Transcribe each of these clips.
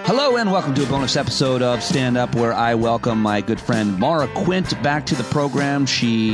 Hello and welcome to a bonus episode of Stand Up, where I welcome my good friend Maura Quint back to the program.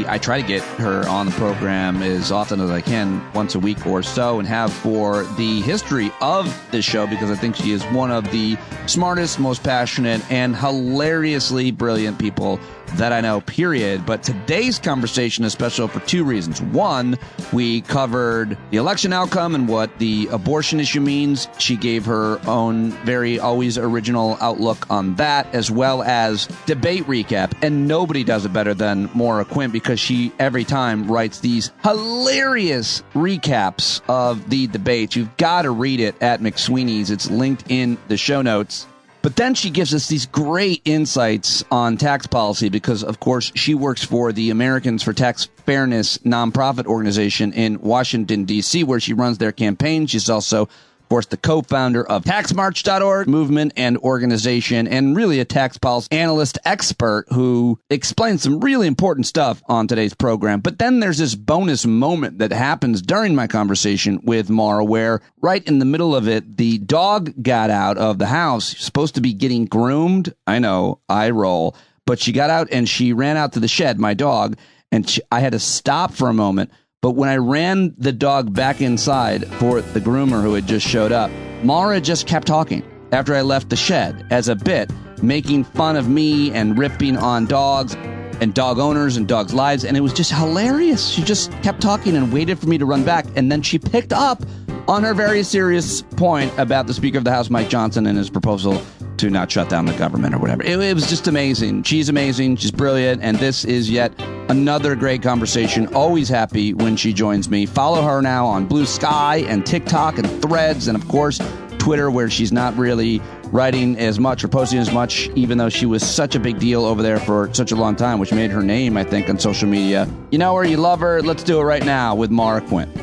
I try to get her on the program as often as I can, once a week or so, and have for the history of this show, because I think she is one of the smartest, most passionate, and hilariously brilliant people that I know, period. But today's conversation is special for two reasons. One, we covered the election outcome and what the abortion issue means. She gave her own very always original outlook on that, as well as debate recap. And nobody does it better than Maura Quint, because she every time writes these hilarious recaps of the debates. You've got to read it at McSweeney's. It's linked in the show notes. But then she gives us these great insights on tax policy because, of course, she works for the Americans for Tax Fairness nonprofit organization in Washington, D.C., where she runs their campaign. She's also, of course, the co-founder of TaxMarch.org movement and organization, and really a tax policy analyst expert who explains some really important stuff on today's program. But then there's this bonus moment that happens during my conversation with Maura, where right in the middle of it, the dog got out of the house. She's supposed to be getting groomed. I know, I roll. But she got out and she ran out to the shed, my dog, and I had to stop for a moment. But when I ran the dog back inside for the groomer who had just showed up, Maura just kept talking after I left the shed as a bit, making fun of me and ripping on dogs and dog owners and dogs' lives. And it was just hilarious. She just kept talking and waited for me to run back. And then she picked up on her very serious point about the Speaker of the House, Mike Johnson, and his proposal to not shut down the government or whatever. It was just amazing. She's amazing. She's brilliant. And this is yet another great conversation. Always happy when she joins me. Follow her now on Blue Sky and TikTok and Threads and, of course, Twitter, where she's not really writing as much or posting as much, even though she was such a big deal over there for such a long time, which made her name, I think, on social media. You know her, you love her. Let's do it right now with Maura Quint.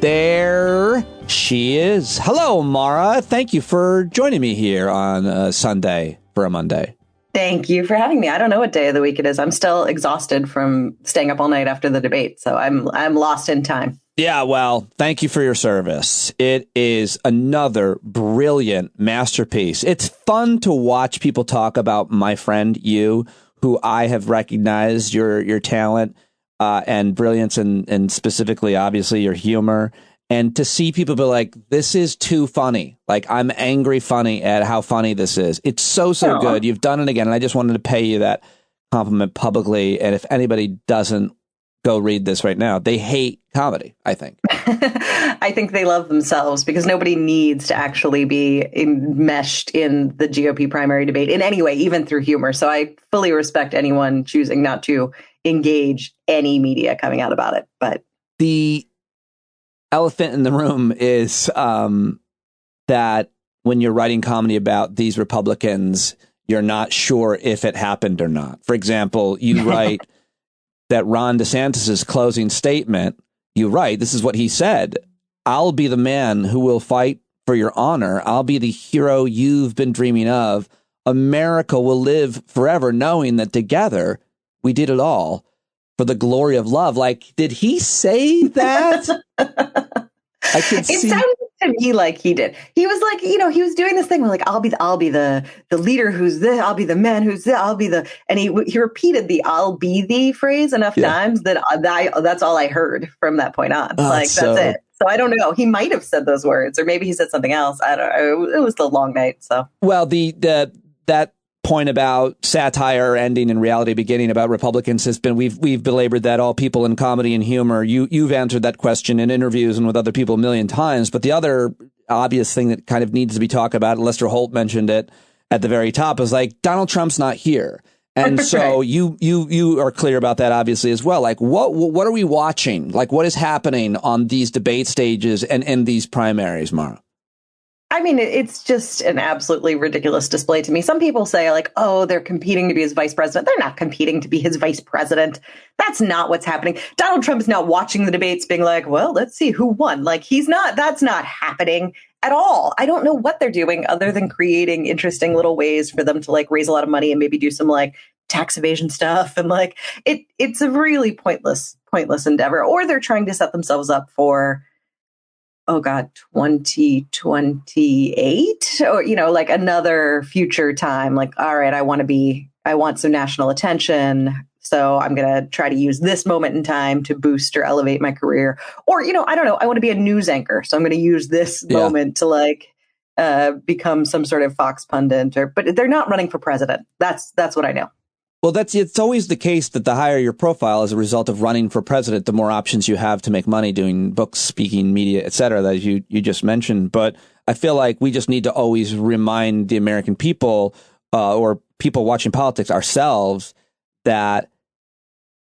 There she is. Hello, Maura. Thank you for joining me here on Sunday for a Monday. Thank you for having me. I don't know what day of the week it is. I'm still exhausted from staying up all night after the debate, so I'm lost in time. Yeah, well, thank you for your service. It is another brilliant masterpiece. It's fun to watch people talk about my friend, you, who I have recognized your talent and brilliance and specifically, obviously, your humor. And to see people be like, this is too funny. Like, I'm angry funny at how funny this is. It's so good. You've done it again. And I just wanted to pay you that compliment publicly. And if anybody doesn't go read this right now, they hate comedy, I think. I think they love themselves, because nobody needs to actually be enmeshed in the GOP primary debate in any way, even through humor. So I fully respect anyone choosing not to engage any media coming out about it. But the elephant in the room is that when you're writing comedy about these Republicans, you're not sure if it happened or not. For example, you write that Ron DeSantis's closing statement, you write, this is what he said: "I'll be the man who will fight for your honor. I'll be the hero you've been dreaming of. America will live forever knowing that together we did it all for the glory of love." Like, did he say that? It sounded to me like he did. He was like, he was doing this thing where, like, I'll be the leader who's this, I'll be the man who's this, I'll be the, and he repeated the "I'll be the" phrase enough times that that's all I heard from that point on. That's it. So I don't know. He might have said those words, or maybe he said something else. I don't know. It was the long night. So, well, that point about satire ending and reality beginning about Republicans has been, we've belabored that, all people in comedy and humor. You've answered that question in interviews and with other people a million times. But the other obvious thing that kind of needs to be talked about, Lester Holt mentioned it at the very top, is like, Donald Trump's not here. And so you are clear about that, obviously, as well. Like, what are we watching? Like, what is happening on these debate stages and in these primaries, Maura? I mean, it's just an absolutely ridiculous display to me. Some people say, like, oh, they're competing to be his vice president. They're not competing to be his vice president. That's not what's happening. Donald Trump is not watching the debates being like, well, let's see who won. Like, that's not happening at all. I don't know what they're doing other than creating interesting little ways for them to, like, raise a lot of money and maybe do some, like, tax evasion stuff. And, like, it's a really pointless endeavor. Or they're trying to set themselves up for oh God, 2028 or, like another future time, like, all right, I want some national attention. So I'm going to try to use this moment in time to boost or elevate my career. Or, I don't know, I want to be a news anchor. So I'm going to use this moment to become some sort of Fox pundit but they're not running for president. That's what I know. Well, it's always the case that the higher your profile as a result of running for president, the more options you have to make money doing books, speaking, media, et cetera, that you just mentioned. But I feel like we just need to always remind the American people or people watching politics ourselves that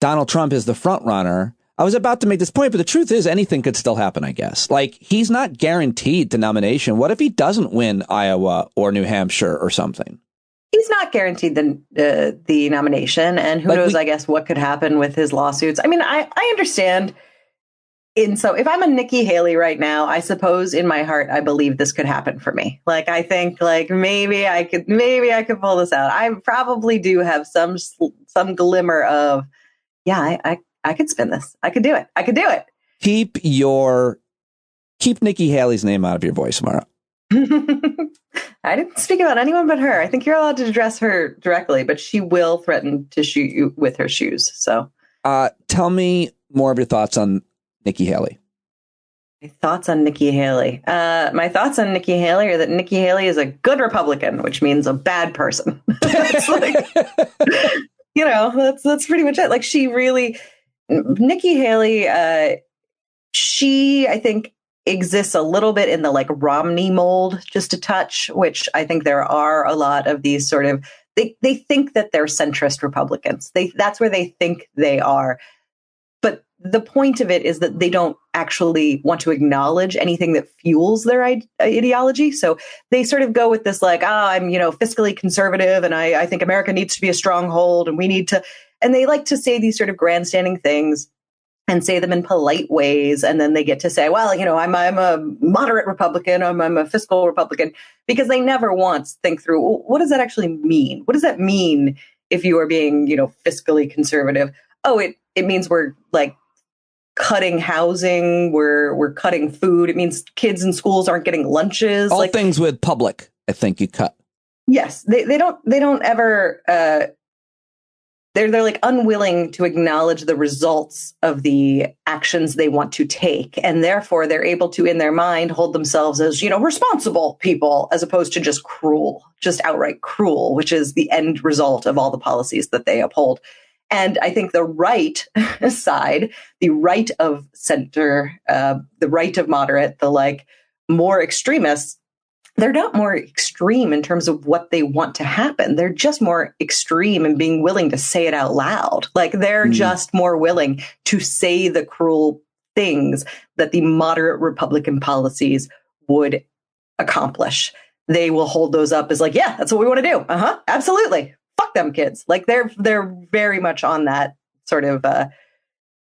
Donald Trump is the front runner. I was about to make this point, but the truth is anything could still happen, I guess. Like, he's not guaranteed the nomination. What if he doesn't win Iowa or New Hampshire or something? He's not guaranteed the nomination, and who knows, I guess, what could happen with his lawsuits. I mean, I understand. If I'm a Nikki Haley right now, I suppose in my heart, I believe this could happen for me. Like, I think maybe I could pull this out. I probably do have some glimmer of, I could spin this. I could do it. Keep Nikki Haley's name out of your voice, Maura. I didn't speak about anyone but her. I think you're allowed to address her directly, but she will threaten to shoot you with her shoes. So, tell me more of your thoughts on Nikki Haley. My thoughts on Nikki Haley are that Nikki Haley is a good Republican, which means a bad person. That's that's pretty much it. Like, Nikki Haley, she, I think, exists a little bit in the Romney mold, just a touch, which I think there are a lot of these sort of, they think that they're centrist Republicans. That's where they think they are. But the point of it is that they don't actually want to acknowledge anything that fuels their ideology. So they sort of go with this I'm, fiscally conservative, and I think America needs to be a stronghold, and we need to, and they like to say these sort of grandstanding things and say them in polite ways. And then they get to say, well, I'm a moderate Republican, I'm a fiscal Republican, because they never once think through, well, what does that actually mean? What does that mean if you are being, fiscally conservative? Oh, it means we're cutting housing, we're cutting food. It means kids in schools aren't getting lunches. All things with public, I think you cut. Yes, they don't ever. They're unwilling to acknowledge the results of the actions they want to take. And therefore they're able to, in their mind, hold themselves as, responsible people, as opposed to just outright cruel, which is the end result of all the policies that they uphold. And I think the right side, the right of center, the right of moderate, the more extremists, they're not more extreme in terms of what they want to happen. They're just more extreme in being willing to say it out loud. They're just more willing to say the cruel things that the moderate Republican policies would accomplish. They will hold those up as that's what we want to do. Absolutely. Fuck them kids. They're very much on that sort of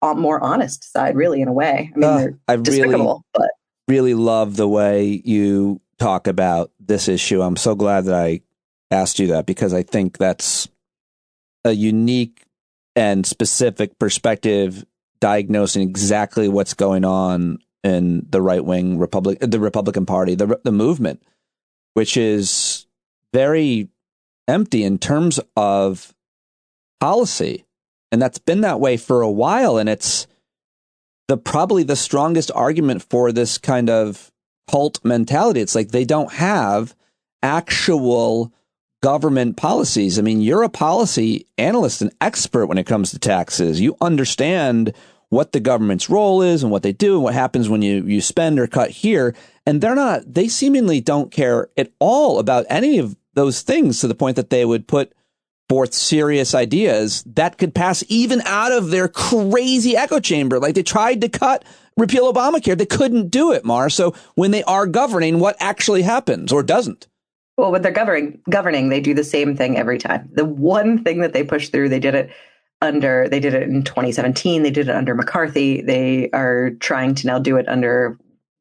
more honest side, really, in a way. I mean, they're despicable. But really love the way you talk about this issue. I'm so glad that I asked you that, because I think that's a unique and specific perspective diagnosing exactly what's going on in the right-wing the Republican Party, the movement, which is very empty in terms of policy. And that's been that way for a while. And it's probably the strongest argument for this kind of cult mentality. It's they don't have actual government policies. I mean, you're a policy analyst, an expert when it comes to taxes. You understand what the government's role is and what they do and what happens when you spend or cut here. And they seemingly don't care at all about any of those things, to the point that they would put forth serious ideas that could pass even out of their crazy echo chamber. They tried to repeal Obamacare. They couldn't do it, Mar. So when they are governing, what actually happens or doesn't? Well, when they're governing, they do the same thing every time. The one thing that they push through, they did it in 2017. They did it under McCarthy. They are trying to now do it under,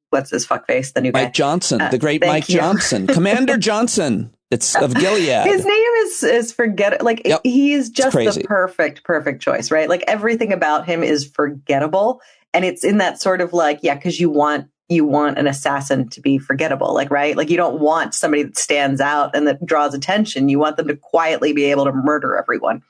what's his fuckface, the new guy? Mike Johnson, the great Mike Johnson, Commander Johnson. It's of Gilead. His name is forget. He's just the perfect choice, right? Everything about him is forgettable. And it's in that sort of because you want you want an assassin to be forgettable, like, right? Like, you don't want somebody that stands out and that draws attention. You want them to quietly be able to murder everyone.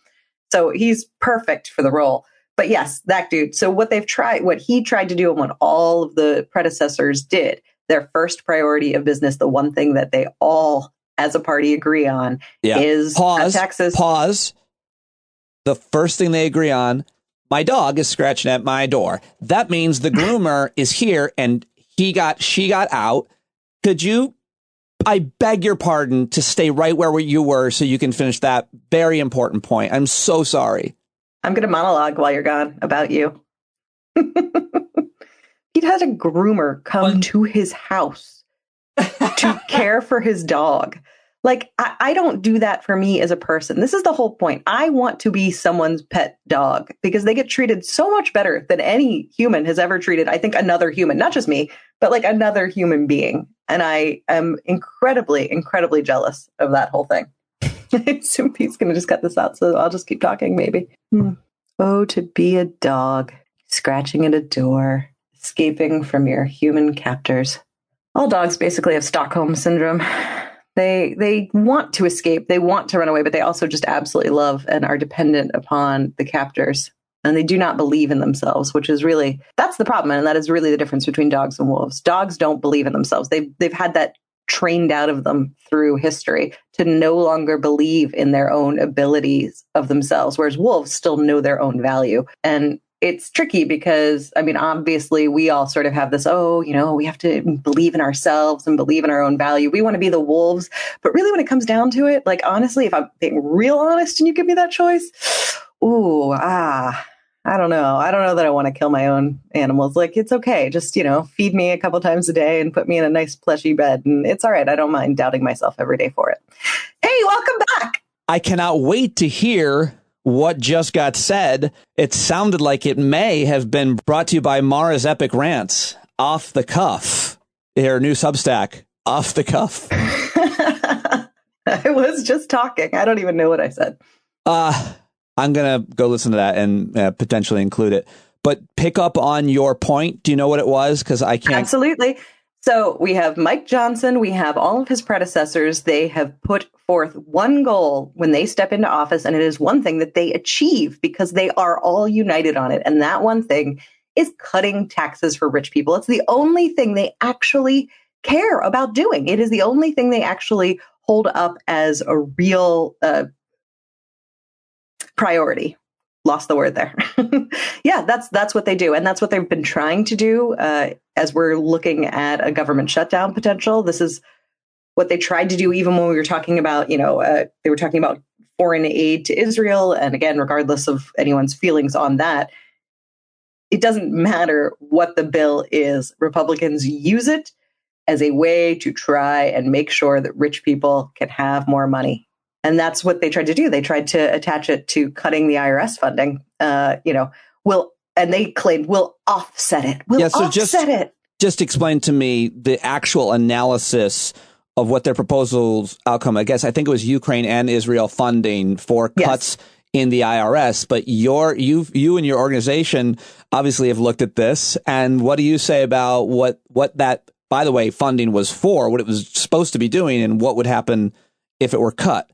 So he's perfect for the role. But yes, that dude. So what he tried to do, and what all of the predecessors did, their first priority of business, the one thing that they all as a party agree on is taxes. Pause. The first thing they agree on, my dog is scratching at my door. That means the groomer is here and she got out. I beg your pardon to stay right where you were so you can finish that very important point. I'm so sorry. I'm going to monologue while you're gone about you. He had a groomer come to his house to care for his dog. Like, I don't do that for me as a person. This is the whole point. I want to be someone's pet dog because they get treated so much better than any human has ever treated, I think, another human, not just me, but like another human being. And I am incredibly, incredibly jealous of that whole thing. I assume he's going to just cut this out, so I'll just keep talking, maybe. Oh, to be a dog, scratching at a door, escaping from your human captors. All dogs basically have Stockholm syndrome. They want to escape, they want to run away, but they also just absolutely love and are dependent upon the captors. And they do not believe in themselves, which is really, that's the problem. And that is really the difference between dogs and wolves. Dogs don't believe in themselves. They've had that trained out of them through history to no longer believe in their own abilities of themselves, whereas wolves still know their own value. And it's tricky because, I mean, obviously we all sort of have this, we have to believe in ourselves and believe in our own value. We want to be the wolves. But really, when it comes down to it, like, honestly, if I'm being real honest and you give me that choice, I don't know. I don't know that I want to kill my own animals. Like, it's okay. Just, feed me a couple times a day and put me in a nice plushy bed. And it's all right. I don't mind doubting myself every day for it. Hey, welcome back. I cannot wait to hear what just got said. It sounded like it may have been brought to you by Maura's Epic Rants, Off the Cuff. Her new Substack, Off the Cuff. I was just talking. I don't even know what I said. I'm going to go listen to that and potentially include it. But pick up on your point. Do you know what it was? Because I can't. Absolutely. So we have Mike Johnson. We have all of his predecessors. They have put forth one goal when they step into office, and it is one thing that they achieve because they are all united on it. And that one thing is cutting taxes for rich people. It's the only thing they actually care about doing. It is the only thing they actually hold up as a real priority. Lost the word there. Yeah, that's what they do. And that's what they've been trying to do as we're looking at a government shutdown potential. This is what they tried to do even when we were talking about, they were talking about foreign aid to Israel. And again, regardless of anyone's feelings on that, it doesn't matter what the bill is. Republicans use it as a way to try and make sure that rich people can have more money. And that's what they tried to do. They tried to attach it to cutting the IRS funding, and they claimed we'll offset it. Just explain to me the actual analysis of what their proposal's outcome. I think it was Ukraine and Israel funding for cuts in the IRS. But you and your organization obviously have looked at this. And what do you say about what that, by the way, funding was for, what it was supposed to be doing, and what would happen if it were cut?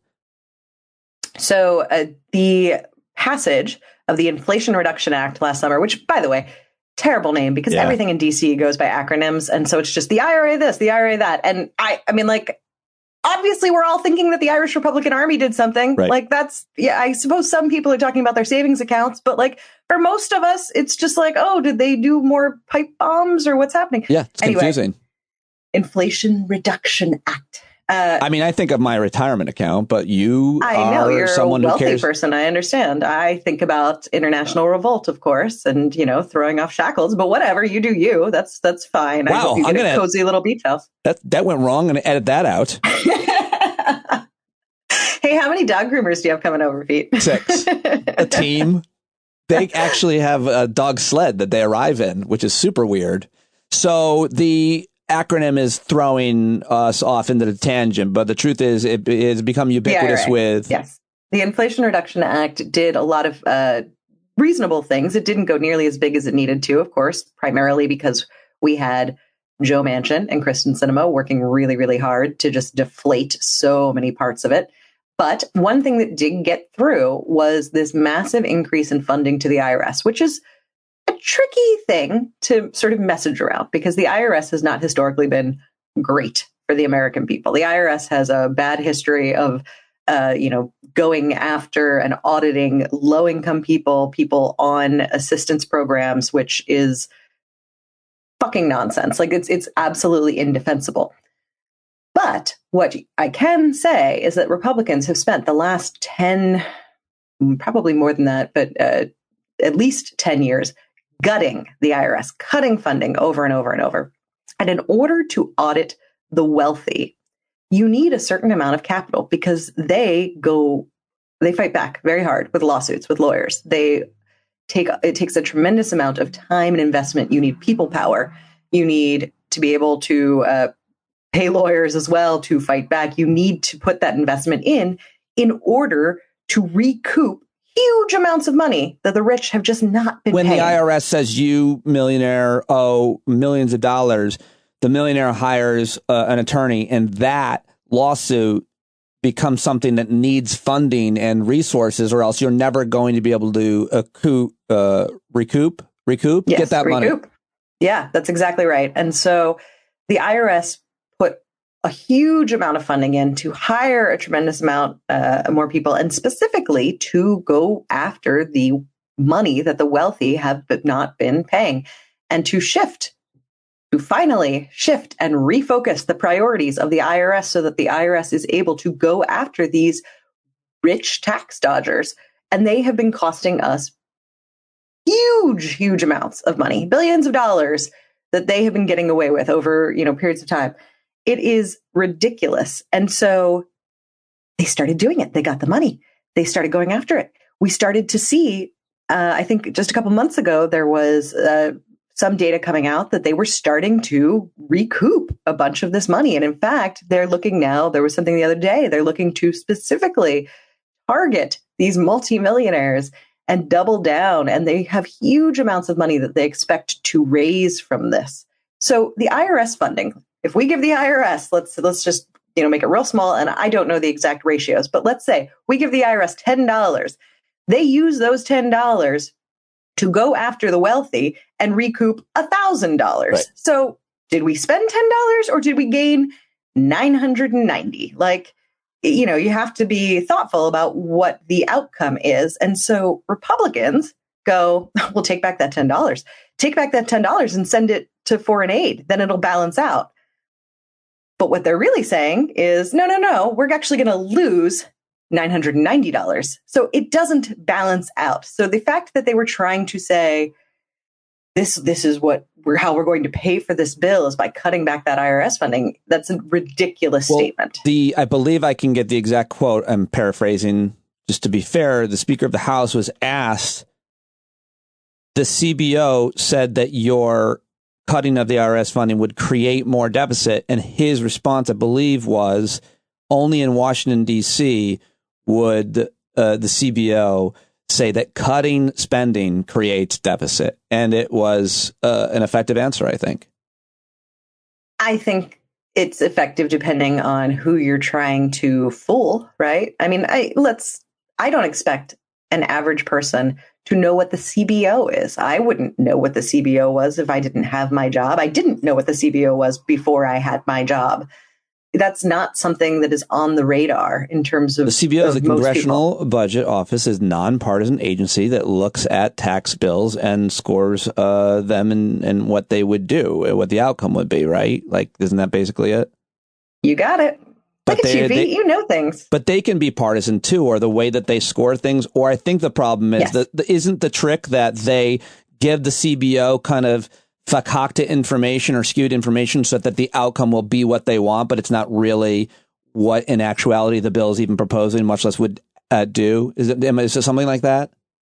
So the passage of the Inflation Reduction Act last summer, which, by the way, terrible name because everything in DC goes by acronyms. And so it's just the IRA this, the IRA that. And I mean, like, obviously we're all thinking that the Irish Republican Army did something. Right. Like, that's, I suppose some people are talking about their savings accounts, but like for most of us, it's just like, oh, did they do more pipe bombs or what's happening? Yeah, it's confusing. Inflation Reduction Act. I think of my retirement account, but you're someone a wealthy who cares. person. I understand. I think about international revolt, of course, and throwing off shackles. But whatever, you do you. That's fine. Wow, I hope you get a cozy little beach house. That went wrong. I'm going to edit that out. Hey, how many dog groomers do you have coming over, Pete? 6. A team. They actually have a dog sled that they arrive in, which is super weird. So the acronym is throwing us off into the tangent, but the truth is it has become ubiquitous with... Yes. The Inflation Reduction Act did a lot of reasonable things. It didn't go nearly as big as it needed to, of course, primarily because we had Joe Manchin and Kristen Sinema working really, really hard to just deflate so many parts of it. But one thing that did get through was this massive increase in funding to the IRS, which is a tricky thing to sort of message around because the IRS has not historically been great for the American people. The IRS has a bad history of, going after and auditing low-income people on assistance programs, which is fucking nonsense. Like it's absolutely indefensible. But what I can say is that Republicans have spent the last 10, probably more than that, but at least 10 years gutting the IRS, cutting funding over and over and over. And in order to audit the wealthy, you need a certain amount of capital because they fight back very hard with lawsuits, with lawyers. It takes a tremendous amount of time and investment. You need people power. You need to be able to pay lawyers as well to fight back. You need to put that investment in order to recoup huge amounts of money that the rich have just not been paying. When the IRS says you, millionaire, owe millions of dollars, the millionaire hires an attorney, and that lawsuit becomes something that needs funding and resources, or else you're never going to be able to recoup, yes, get that money. Yeah, that's exactly right. And so the IRS put a huge amount of funding in to hire a tremendous amount more people, and specifically to go after the money that the wealthy have not been paying, and to finally shift and refocus the priorities of the IRS so that the IRS is able to go after these rich tax dodgers. And they have been costing us huge amounts of money, billions of dollars that they have been getting away with over, periods of time. It is ridiculous. And so they started doing it. They got the money. They started going after it. We started to see, I think just a couple months ago, there was some data coming out that they were starting to recoup a bunch of this money. And in fact, they're looking now, there was something the other day, they're looking to specifically target these multimillionaires and double down. And they have huge amounts of money that they expect to raise from this. So the IRS funding, if we give the IRS, let's just make it real small, and I don't know the exact ratios, but let's say we give the IRS $10. They use those $10 to go after the wealthy and recoup $1,000. Right. So did we spend $10 or did we gain $990? You have to be thoughtful about what the outcome is. And so Republicans go, we'll take back that $10. Take back that $10 and send it to foreign aid. Then it'll balance out. But what they're really saying is, no, we're actually going to lose $990. So it doesn't balance out. So the fact that they were trying to say, this is how we're going to pay for this bill is by cutting back that IRS funding, that's a ridiculous statement. I believe I can get the exact quote. I'm paraphrasing. Just to be fair, the Speaker of the House was asked, the CBO said that your cutting of the IRS funding would create more deficit. And his response, I believe, was only in Washington, D.C. would the CBO say that cutting spending creates deficit. And it was an effective answer, I think. I think it's effective depending on who you're trying to fool, right? I mean, I don't expect an average person to know what the CBO is. I wouldn't know what the CBO was if I didn't have my job. I didn't know what the CBO was before I had my job. That's not something that is on the radar in terms of the CBO is the Congressional Budget Office, is a nonpartisan agency that looks at tax bills and scores them and what they would do, what the outcome would be, right? Isn't that basically it? You got it. Look at you, Pete. You know things. But they can be partisan too, or the way that they score things. Or I think the problem is that isn't the trick that they give the CBO kind of fakakta information or skewed information so that the outcome will be what they want, but it's not really what in actuality the bill is even proposing, much less would do. Is it something like that?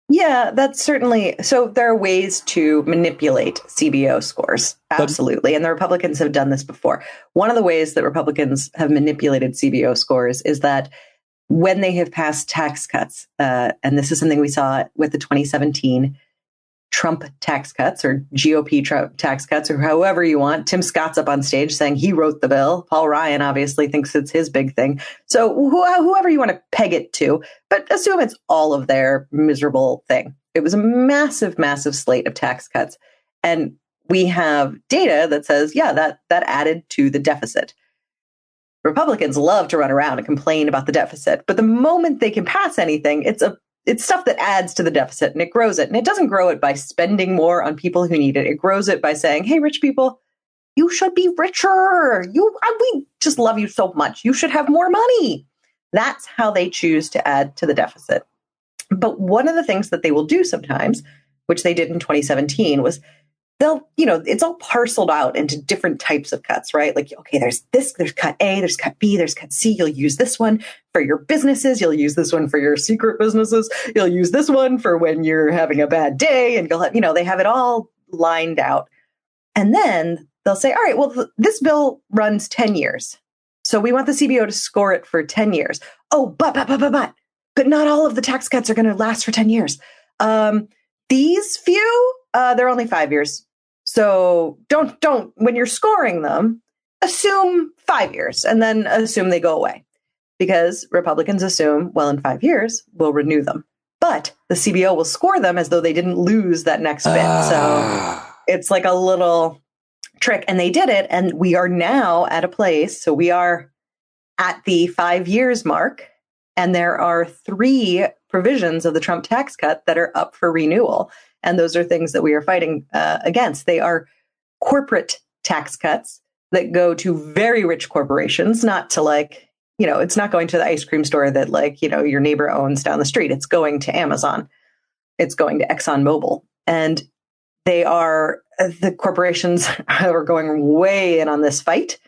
Yeah, that's certainly. So there are ways to manipulate CBO scores. Absolutely. And the Republicans have done this before. One of the ways that Republicans have manipulated CBO scores is that when they have passed tax cuts, and this is something we saw with the 2017 Trump tax cuts or GOP tax cuts or however you want. Tim Scott's up on stage saying he wrote the bill. Paul Ryan obviously thinks it's his big thing. So whoever you want to peg it to, but assume it's all of their miserable thing. It was a massive, massive slate of tax cuts. And we have data that says, yeah, that added to the deficit. Republicans love to run around and complain about the deficit, but the moment they can pass anything, it's stuff that adds to the deficit and it grows it. And it doesn't grow it by spending more on people who need it. It grows it by saying, hey, rich people, you should be richer. We just love you so much. You should have more money. That's how they choose to add to the deficit. But one of the things that they will do sometimes, which they did in 2017, was it's all parceled out into different types of cuts, right? Like, okay, there's cut A, there's cut B, there's cut C. You'll use this one for your businesses. You'll use this one for your secret businesses. You'll use this one for when you're having a bad day. And they have it all lined out. And then they'll say, all right, well, this bill runs 10 years. So we want the CBO to score it for 10 years. Oh, but not all of the tax cuts are going to last for 10 years. These few, they're only 5 years. So don't, when you're scoring them, assume 5 years and then assume they go away, because Republicans assume, well, in 5 years, we'll renew them. But the CBO will score them as though they didn't lose that next bit. So it's like a little trick. And they did it. And we are now at a place. So we are at the 5 years mark. And there are 3 provisions of the Trump tax cut that are up for renewal. And those are things that we are fighting against. They are corporate tax cuts that go to very rich corporations, not to it's not going to the ice cream store that your neighbor owns down the street. It's going to Amazon. It's going to ExxonMobil. And the corporations are going way in on this fight.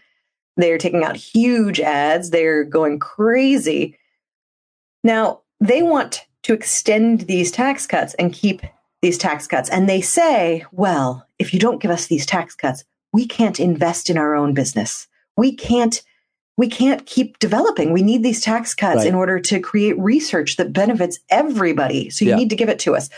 They're taking out huge ads. They're going crazy. Now, they want to extend these tax cuts and keep these tax cuts. And they say, well, if you don't give us these tax cuts, we can't invest in our own business. We can't keep developing. We need these tax cuts in order to create research that benefits everybody. So you need to give it to us.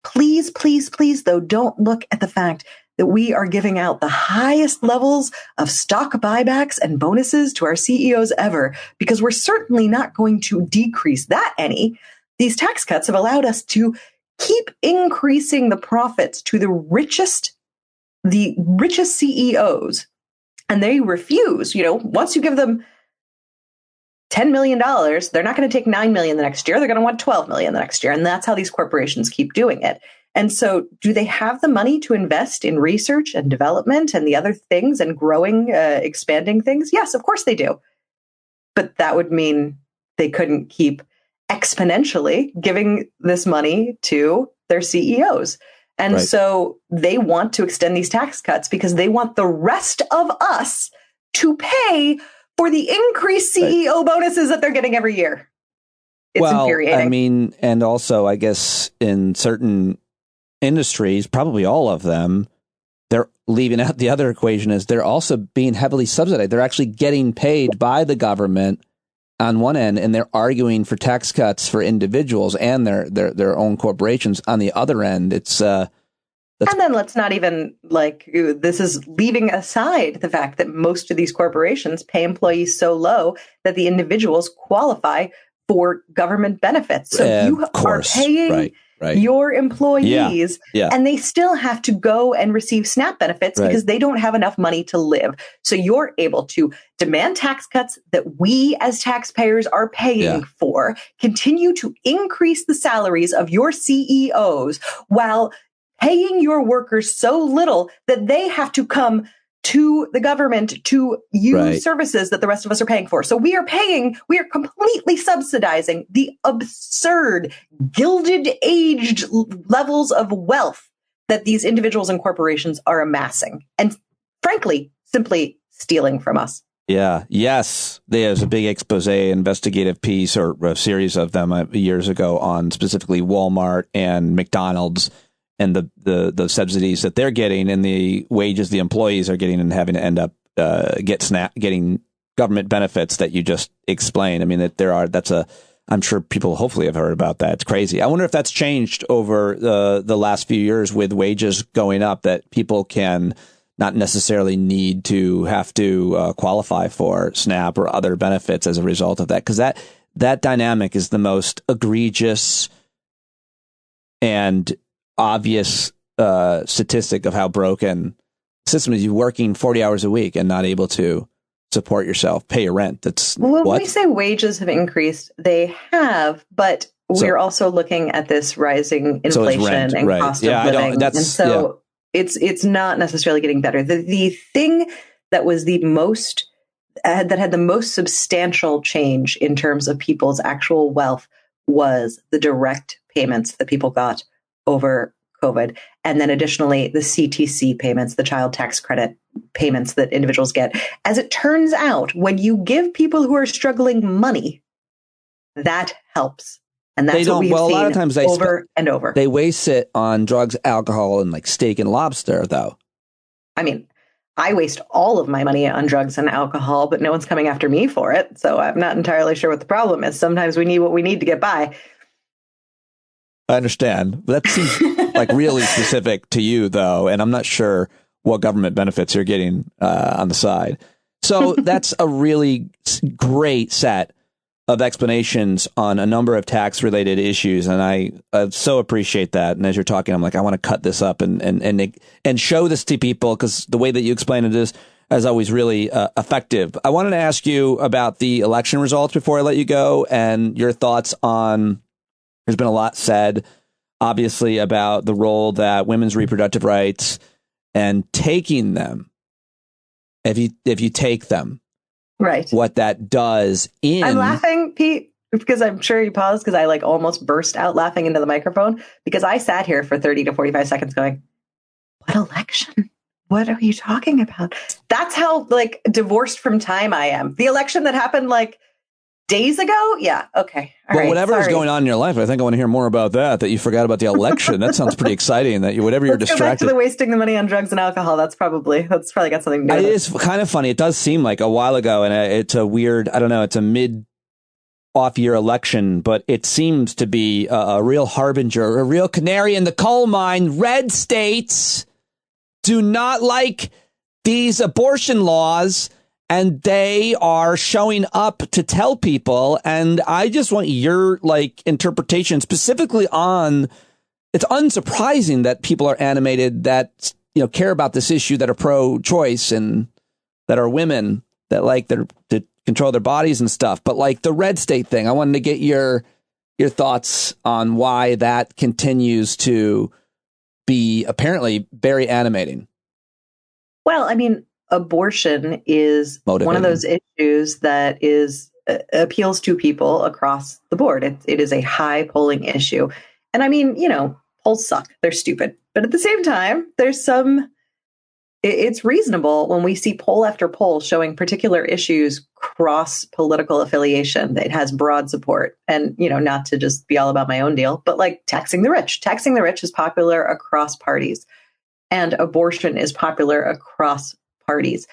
Please, please, please, though, don't look at the fact that we are giving out the highest levels of stock buybacks and bonuses to our CEOs ever, because we're certainly not going to decrease that any. These tax cuts have allowed us to keep increasing the profits to the richest CEOs. And they refuse, once you give them $10 million, they're not going to take $9 million the next year. They're going to want $12 million the next year. And that's how these corporations keep doing it. And so do they have the money to invest in research and development and the other things and growing, expanding things? Yes, of course they do. But that would mean they couldn't keep exponentially giving this money to their CEOs. And so they want to extend these tax cuts because they want the rest of us to pay for the increased CEO bonuses that they're getting every year. It's infuriating. I mean, and also, I guess in certain industries, probably all of them, they're leaving out the other equation is they're also being heavily subsidized. They're actually getting paid by the government on one end, and they're arguing for tax cuts for individuals and their own corporations on the other end. And then let's not even this is leaving aside the fact that most of these corporations pay employees so low that the individuals qualify for government benefits. So you are paying your employees and they still have to go and receive SNAP benefits because they don't have enough money to live. So you're able to demand tax cuts that we as taxpayers are paying for, continue to increase the salaries of your CEOs while paying your workers so little that they have to come to the government to use services that the rest of us are paying for. So we are completely subsidizing the absurd, gilded aged levels of wealth that these individuals and corporations are amassing. And frankly, simply stealing from us. Yeah. Yes. There's a big expose investigative piece or a series of them years ago on specifically Walmart and McDonald's and the subsidies that they're getting and the wages the employees are getting and having to end up getting government benefits that you just explained. I mean, that's a I'm sure people hopefully have heard about that. It's crazy. I wonder if that's changed over the last few years with wages going up, that people can not necessarily need to have to qualify for SNAP or other benefits as a result of that. Because that dynamic is the most egregious and obvious statistic of how broken the system is. You're working 40 hours a week and not able to support yourself, pay your rent. That's when what? we say wages have increased, they have, but we're also looking at this rising inflation and cost of living. It's not necessarily getting better. The thing that was the most that had the most substantial change in terms of people's actual wealth was the direct payments that people got over COVID. And then additionally, the CTC payments, the child tax credit payments that individuals get. As it turns out, when you give people who are struggling money, that helps. And that's what we've seen a lot of times over and over. They waste it on drugs, alcohol, and like steak and lobster, though. I mean, I waste all of my money on drugs and alcohol, but no one's coming after me for it. So I'm not entirely sure what the problem is. Sometimes we need what we need to get by. I understand. That seems like really specific to you, though. And I'm not sure what government benefits you're getting on the side. So that's a really great set of explanations on a number of tax related issues. And I so appreciate that. And as you're talking, I'm like, I want to cut this up and show this to people, because the way that you explain it is, as always, really effective. I wanted to ask you about the election results before I let you go, and your thoughts on, there's been a lot said, obviously, about the role that women's reproductive rights and taking them, if you take them, right, what that does in... I'm laughing, Pete, because I'm sure you paused, because I like almost burst out laughing into the microphone, because I sat here for 30 to 45 seconds going, what election? What are you talking about? That's how like divorced from time I am. The election that happened like days ago? Yeah. Okay. All right. Whatever is going on in your life, I think I want to hear more about that you forgot about the election. That sounds pretty exciting, that whatever you're distracted. Go back to the wasting the money on drugs and alcohol. That's probably got something to do with it. It is kind of funny. It does seem like a while ago, and it's a weird, I don't know, it's a mid-off-year election, but it seems to be a real harbinger, a real canary in the coal mine. Red states do not like these abortion laws, and they are showing up to tell people. And I just want your interpretation specifically on, it's unsurprising that people are animated that, care about this issue, that are pro-choice and that are women, that like to control their bodies and stuff. But the red state thing, I wanted to get your thoughts on why that continues to be apparently very animating. Well, I mean, abortion is one of those issues that appeals to people across the board. It is a high polling issue. And I mean, polls suck. They're stupid. But at the same time, it's reasonable when we see poll after poll showing particular issues cross political affiliation. It has broad support. And, not to just be all about my own deal, but like taxing the rich. Taxing the rich is popular across parties. And abortion is popular across parties.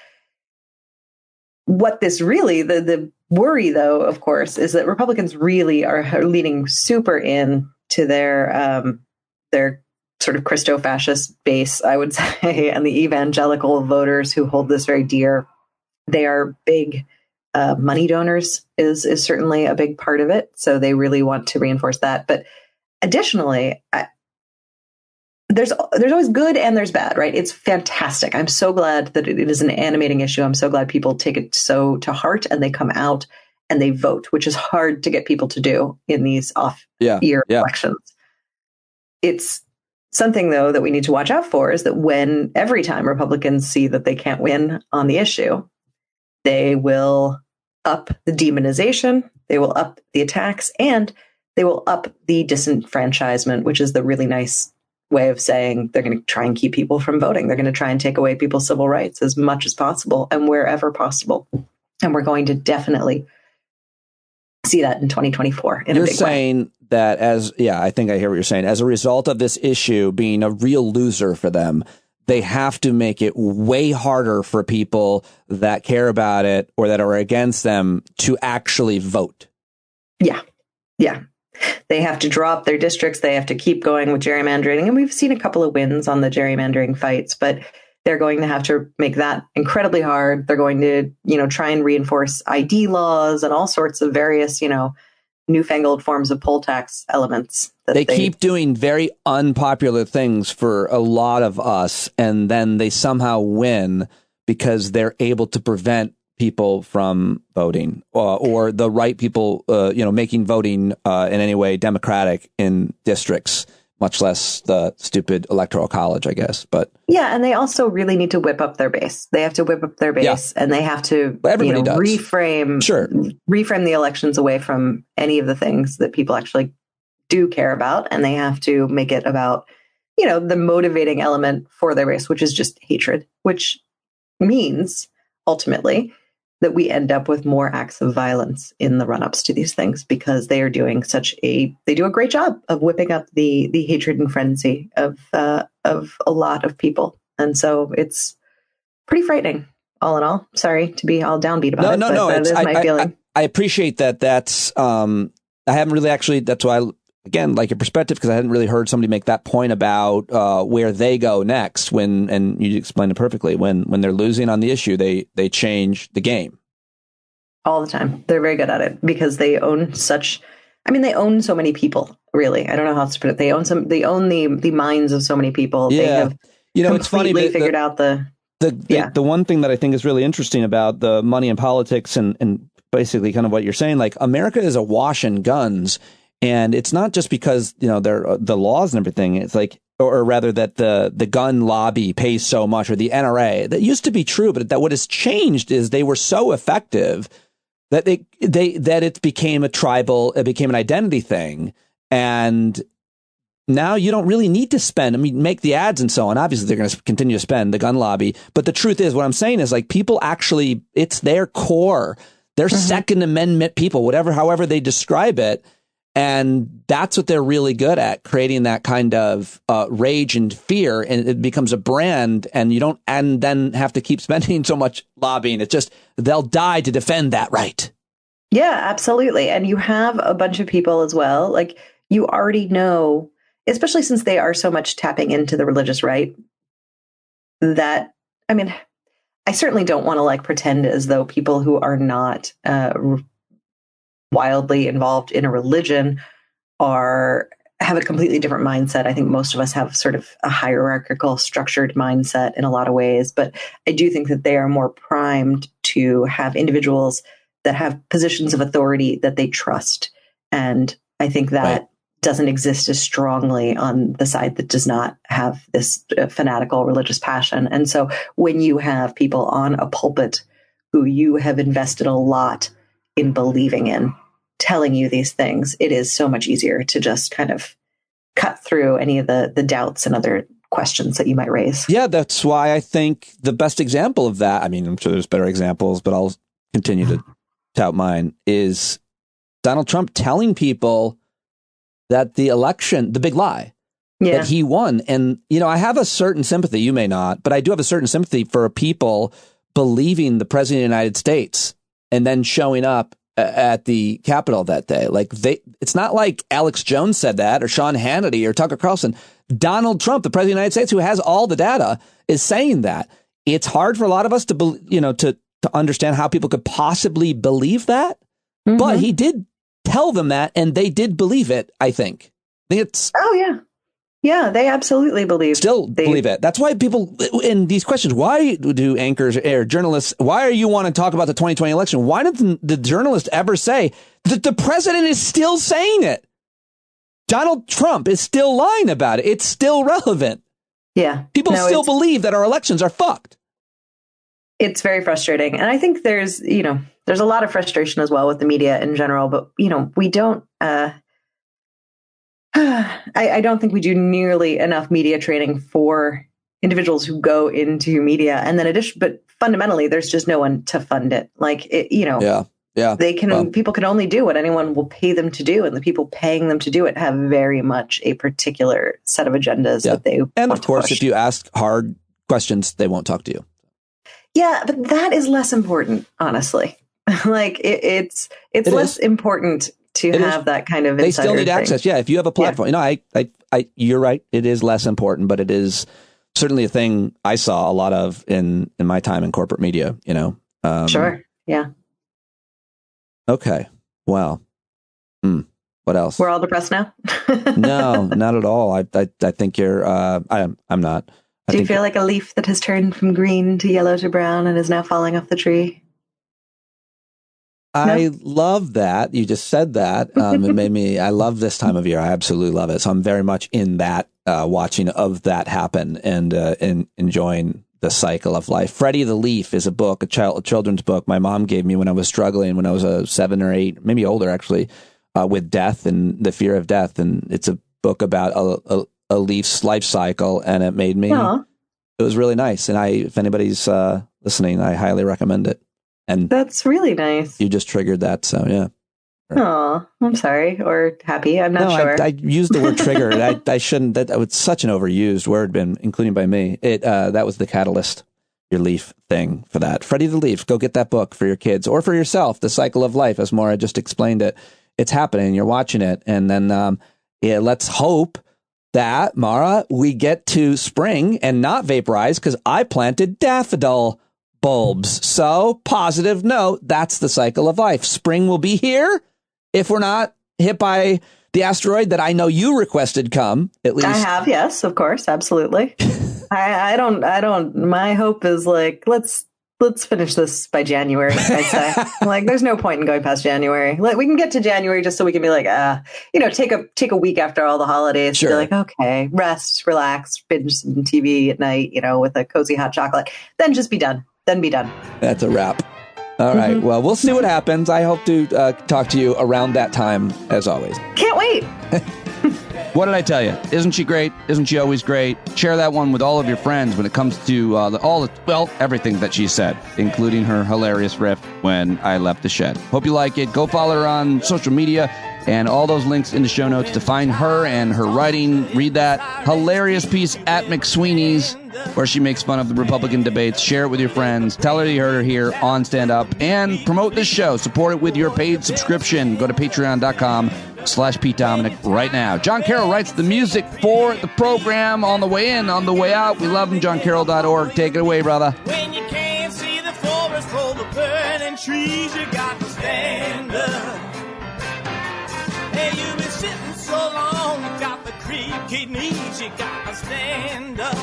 What this really, the worry, though, of course, is that Republicans really are leaning super in to their sort of Christo-fascist base, I would say, and the evangelical voters who hold this very dear. They are big money donors is certainly a big part of it. So they really want to reinforce that. But additionally, there's always good and there's bad, right? It's fantastic. I'm so glad that it is an animating issue. I'm so glad people take it so to heart and they come out and they vote, which is hard to get people to do in these off-year elections. It's something, though, that we need to watch out for, is that every time Republicans see that they can't win on the issue, they will up the demonization, they will up the attacks, and they will up the disenfranchisement, which is the really nice way of saying they're going to try and keep people from voting. They're going to try and take away people's civil rights as much as possible and wherever possible. And we're going to definitely see that in 2024 in a big way. You're saying that I think I hear what you're saying. As a result of this issue being a real loser for them, they have to make it way harder for people that care about it or that are against them to actually vote. Yeah. Yeah. They have to drop their districts. They have to keep going with gerrymandering. And we've seen a couple of wins on the gerrymandering fights, but they're going to have to make that incredibly hard. They're going to, try and reinforce ID laws and all sorts of various, newfangled forms of poll tax elements. They keep doing very unpopular things for a lot of us, and then they somehow win because they're able to prevent people from voting or the right people, making voting in any way democratic in districts, much less the stupid electoral college, I guess. But yeah, and they also really need to whip up their base. They have to whip up their base, and they have to reframe the elections away from any of the things that people actually do care about, and they have to make it about, the motivating element for their base, which is just hatred, which means ultimately that we end up with more acts of violence in the run-ups to these things, because they are doing they do a great job of whipping up the hatred and frenzy of a lot of people. And so it's pretty frightening, all in all. Sorry to be all downbeat about it. No, that is my feeling. I appreciate that. That's, I haven't really actually, that's why again, like your perspective, because I hadn't really heard somebody make that point about where they go next and you explained it perfectly. When they're losing on the issue, they change the game. All the time. They're very good at it because they own they own so many people, really. I don't know how to put it. They own the minds of so many people. Yeah. They have it's funny, but figured out the one thing that I think is really interesting about the money and politics and basically kind of what you're saying, like America is awash in guns. And it's not just because, they're the laws and everything. It's like, or rather that the gun lobby pays so much, or the NRA. That used to be true, but that what has changed is they were so effective that it became it became an identity thing. And now you don't really need to spend. I mean, make the ads and so on. Obviously, they're going to continue to spend, the gun lobby. But the truth is, what I'm saying is, like, people actually, it's their core, their Second Amendment people, however they describe it. And that's what they're really good at, creating that kind of rage and fear. And it becomes a brand, and you don't and then have to keep spending so much lobbying. It's just they'll die to defend that right. Yeah, absolutely. And you have a bunch of people as well. Like, you already know, especially since they are so much tapping into the religious right, that, I certainly don't want to pretend as though people who are not wildly involved in a religion have a completely different mindset. I think most of us have sort of a hierarchical, structured mindset in a lot of ways, but I do think that they are more primed to have individuals that have positions of authority that they trust. And I think that doesn't exist as strongly on the side that does not have this fanatical religious passion. And so when you have people on a pulpit who you have invested a lot in believing in, telling you these things, it is so much easier to just kind of cut through any of the doubts and other questions that you might raise. Yeah, that's why I think the best example of that, I'm sure there's better examples, but I'll continue to tout mine, is Donald Trump telling people that the election, the big lie, that he won. And, I have a certain sympathy, you may not, but I do have a certain sympathy for people believing the president of the United States and then showing up at the Capitol that day. It's not like Alex Jones said that, or Sean Hannity, or Tucker Carlson. Donald Trump, the president of the United States, who has all the data, is saying that. It's hard for a lot of us to understand how people could possibly believe that. Mm-hmm. But he did tell them that, and they did believe it, I think. Oh, yeah. Yeah, they absolutely believe it. That's why people in these questions, why do anchors or journalists, why you want to talk about the 2020 election? Why didn't the journalist ever say that the president is still saying it? Donald Trump is still lying about it. It's still relevant. Yeah. People still believe that our elections are fucked. It's very frustrating. And I think there's a lot of frustration as well with the media in general, but, we don't, I don't think we do nearly enough media training for individuals who go into media. And then but fundamentally, there's just no one to fund it. People can only do what anyone will pay them to do. And the people paying them to do it have very much a particular set of agendas that they And of course, if you ask hard questions, they won't talk to you. Yeah, but that is less important, honestly. It's less important to have that kind of they still need thing. access. Yeah, if you have a platform, you know, I you're right. It is less important, but it is certainly a thing I saw a lot of in my time in corporate media. You know, sure, yeah. Okay, wow. What else? We're all depressed now. No, not at all. I think you're. I'm not. Do you feel like a leaf that has turned from green to yellow to brown and is now falling off the tree? I love that. You just said that. It made me, I love this time of year. I absolutely love it. So I'm very much in that, watching of that happen and enjoying the cycle of life. Freddie the Leaf is a book, a children's book my mom gave me when I was struggling, when I was 7 or 8, maybe older actually, with death and the fear of death. And it's a book about a leaf's life cycle. And it made me, it was really nice. And if anybody's listening, I highly recommend it. And that's really nice. You just triggered that, so yeah. Oh, I'm sorry, or happy. I'm not sure. I used the word trigger. I shouldn't. That was such an overused word, including by me. That was the catalyst, your leaf thing for that. Freddie the Leaf. Go get that book for your kids or for yourself. The Cycle of Life, as Maura just explained it. It's happening. You're watching it, and then let's hope that Maura, we get to spring and not vaporize because I planted daffodil bulbs. So, positive note, that's the cycle of life. Spring will be here if we're not hit by the asteroid that I know you requested come, at least. I have, yes, of course, absolutely. I don't, my hope is like, let's finish this by January, I'd say. Like, there's no point in going past January. Like, we can get to January just so we can be like, take a week after all the holidays. Sure. Be like, okay, rest, relax, binge some TV at night, with a cozy hot chocolate, then just be done. Then be done. That's a wrap. All right. Well, we'll see what happens. I hope to talk to you around that time, as always. Can't wait. What did I tell you? Isn't she great? Isn't she always great? Share that one with all of your friends when it comes to everything that she said, including her hilarious riff when I left the shed. Hope you like it. Go follow her on social media and all those links in the show notes to find her and her writing. Read that hilarious piece at McSweeney's where she makes fun of the Republican debates. Share it with your friends. Tell her you heard her here on Stand Up and promote this show. Support it with your paid subscription. Go to patreon.com/Pete Dominic right now. Jon Carroll writes the music for the program on the way in, on the way out. We love him. JonCarroll.org. Take it away, brother. When you can't see the forest for the burning trees, you got to stand up. Hey, you've been sitting so long, you got the creaky knees, you got to stand up.